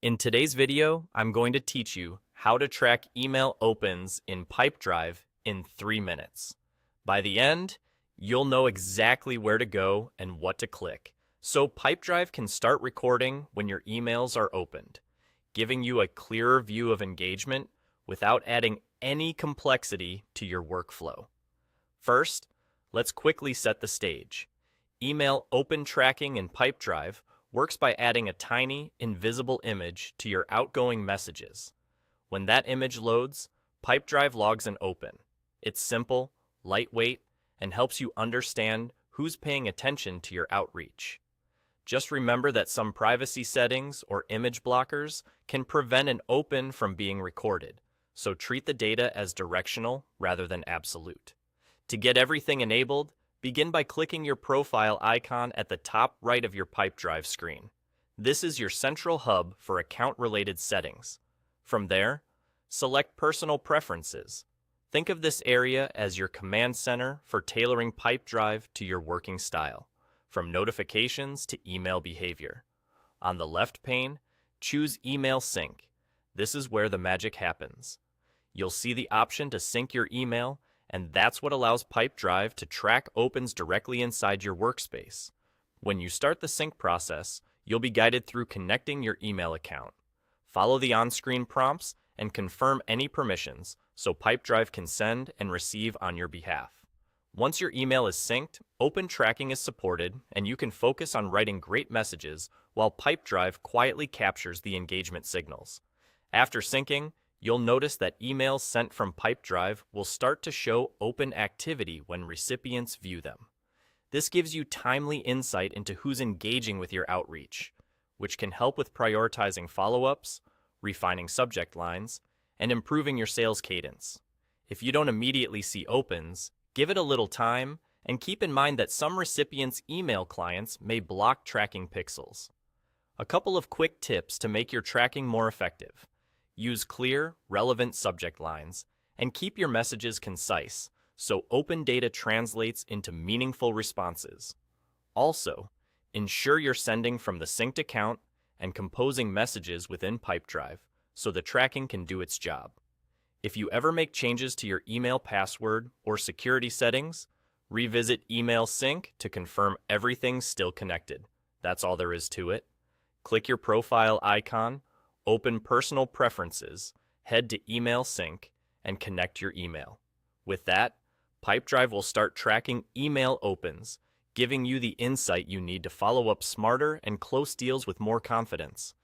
In today's video, I'm going to teach you how to track email opens in Pipedrive in 3 minutes. By the end, you'll know exactly where to go and what to click, so Pipedrive can start recording when your emails are opened, giving you a clearer view of engagement without adding any complexity to your workflow. First, let's quickly set the stage. Email open tracking in Pipedrive works by adding a tiny, invisible image to your outgoing messages. When that image loads, Pipedrive logs an open. It's simple, lightweight, and helps you understand who's paying attention to your outreach. Just remember that some privacy settings or image blockers can prevent an open from being recorded, so treat the data as directional rather than absolute. To get everything enabled, begin by clicking your profile icon at the top right of your Pipedrive screen. This is your central hub for account-related settings. From there, select Personal Preferences. Think of this area as your command center for tailoring Pipedrive to your working style, from notifications to email behavior. On the left pane, choose Email Sync. This is where the magic happens. You'll see the option to sync your email, and that's what allows Pipedrive to track opens directly inside your workspace. When you start the sync process, you'll be guided through connecting your email account. Follow the on-screen prompts and confirm any permissions so Pipedrive can send and receive on your behalf. Once your email is synced, open tracking is supported, and you can focus on writing great messages while Pipedrive quietly captures the engagement signals. After syncing, you'll notice that emails sent from Pipedrive will start to show open activity when recipients view them. This gives you timely insight into who's engaging with your outreach, which can help with prioritizing follow-ups, refining subject lines, and improving your sales cadence. If you don't immediately see opens, give it a little time, and keep in mind that some recipients' email clients may block tracking pixels. A couple of quick tips to make your tracking more effective. Use clear, relevant subject lines, and keep your messages concise so open data translates into meaningful responses. Also, ensure you're sending from the synced account and composing messages within Pipedrive so the tracking can do its job. If you ever make changes to your email password or security settings, revisit Email Sync to confirm everything's still connected. That's all there is to it. Click your profile icon, open Personal Preferences, head to Email Sync, and connect your email. With that, Pipedrive will start tracking email opens, giving you the insight you need to follow up smarter and close deals with more confidence.